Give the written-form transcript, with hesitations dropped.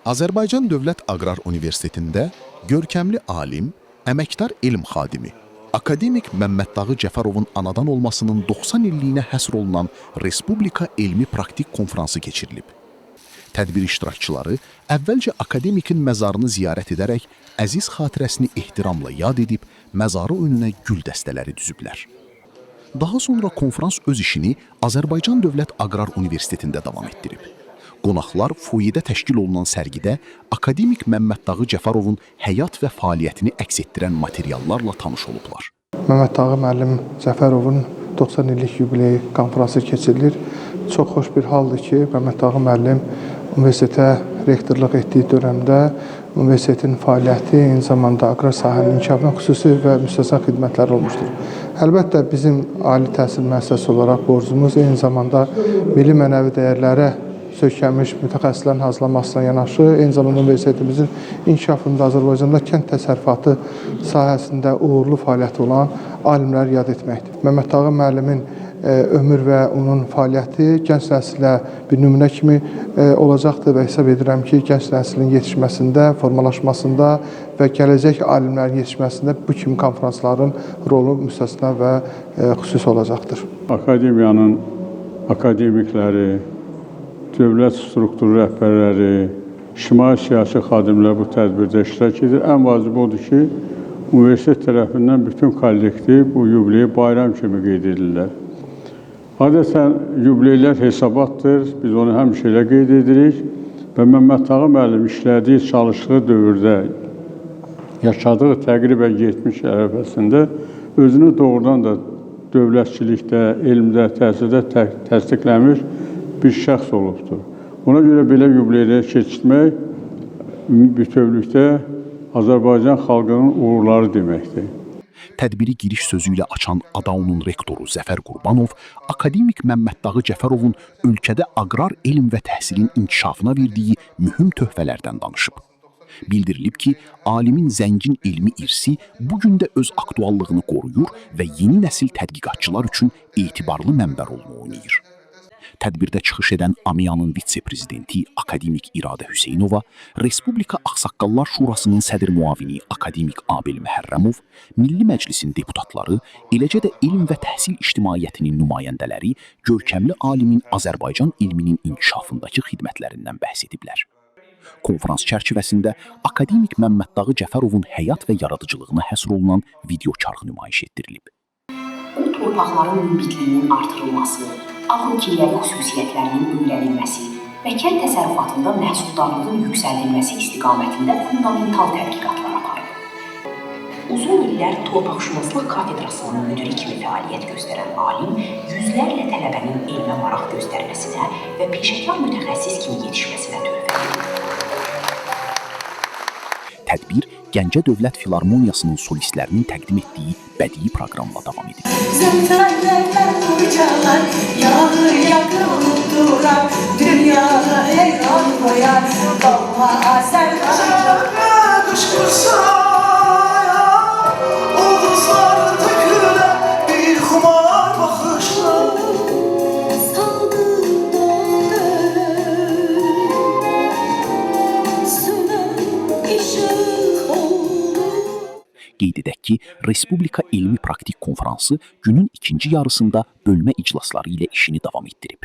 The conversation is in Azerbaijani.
Azərbaycan Dövlət Aqrar Universitetində görkəmli alim, əməkdar elm xadimi, akademik Məmməddağı Cəfərovun anadan olmasının 90 illiyinə həsr olunan Respublika Elmi Praktik Konfransı keçirilib. Tədbir iştirakçıları əvvəlcə akademikin məzarını ziyarət edərək əziz xatirəsini ehtiramla yad edib, məzarı önünə gül dəstələri düzüblər. Daha sonra konfrans öz işini Azərbaycan Dövlət Aqrar Universitetində davam etdirib. Qonaqlar foyedə təşkil olunan sərgidə akademik Məmməddağı Cəfərovun həyat və fəaliyyətini əks etdirən materiallarla tanış olublar. Məmməddağı müəllim Cəfərovun 90 illik yubileyi konfransı keçirilir. Çox xoş bir haldır ki, Məmməddağı müəllim universitetə rektorluq etdiyi dövrəmdə universitetin fəaliyyəti, eyni zamanda aqrar sahənin inkişafına xüsusi və müstəsna xidmətləri olmuşdur. Əlbəttə, bizim ali təhsil müəssisəsi olaraq borcumuz eyni zamanda milli mənəvi dəyərlərə söykənmiş mütəxəssislərin hazırlanmasına yanaşı, eyni zamanda universitetimizin inkişafında Azərbaycanda kənd təsərrüfatı sahəsində uğurlu fəaliyyəti olan alimləri yad etməkdir. Məmməddağı müəllimin ömür və onun fəaliyyəti gənc nəslə bir nümunə kimi olacaqdır və hesab edirəm ki, gənc nəslin yetişməsində, formalaşmasında və gələcək alimlərin yetişməsində bu kimi konferansların rolu müstəsna və xüsusi olacaqdır. Akademiyanın akademikləri, dövlət strukturu rəhbərləri, ictimai-siyasi xadimlər bu tədbirdə iştirak edir. Ən vacibi odur ki, universitet tərəfindən bütün kollektiv bu yubileyi bayram kimi qeyd edirlər. Adətən yubileylər hesabatdır, biz onu həmişə elə qeyd edirik və Məmməddağı müəllim işlədiyi, çalışdığı dövrdə, yaşadığı təqribən 70 il əvvəsində özünü doğrudan da dövlətçilikdə, elmdə, təhsildə təsdiqləmiş bir şəxs olubdur. Ona görə belə yubileyləri keçirmək bütövlükdə Azərbaycan xalqının uğurları deməkdir. Tədbiri giriş sözü ilə açan ADAUNun rektoru Zəfər Qurbanov, akademik Məmməddağı Cəfərovun ölkədə aqrar elm və təhsilin inkişafına verdiyi mühüm töhfələrdən danışıb. Bildirilib ki, alimin zəngin elmi irsi bugün də öz aktuallığını qoruyur və yeni nəsil tədqiqatçılar üçün etibarlı mənbə rolunu oynayır. Tədbirdə çıxış edən AMİA'nın vitse-prezidenti akademik İradə Hüseynova, Respublika Ağsaqqallar Şurasının sədr müavini akademik Abil Məhərrəmov, Milli Məclisin deputatları, eləcə də elm və təhsil ictimaiyyətinin nümayəndələri görkəmli alimin Azərbaycan ilminin inkişafındakı xidmətlərindən bəhs ediblər. Konfrans çərçivəsində akademik Məmməddağı Cəfərovun həyat və yaradıcılığına həsr olunan video çarxı nümayiş etdirilib. O torpaqların münbitliyinin artırılması, agro-kimyəvi xüsusiyyətlərinin öyrənilməsi və kənd təsərrüfatında məhsuldarlığın yüksəldilməsi istiqamətində fundamental tədqiqatlar aparıb. Uzun illər torpaqşünaslıq kafedrasının müdiri kimi fəaliyyət göstərən alim yüzlərlə tələbənin elmə maraq göstərməsinə və peşəkar mütəxəssis kimi yetişməsinə töhfə verir. Tədbir Gəncə Dövlət Filarmoniyasının solistlərinin təqdim etdiyi bədii proqramla davam edir. Zəmfərlərdən ucalar, yağır yakılıb durar, dünyada heyran koyar, doğma Azərbaycan. Qışqırsa, ulduzlar tökülə, bir xumar baxışla. Qeyd edək ki, Respublika Elmi Praktik Konfransı günün ikinci yarısında bölmə iclasları ilə işini davam etdirib.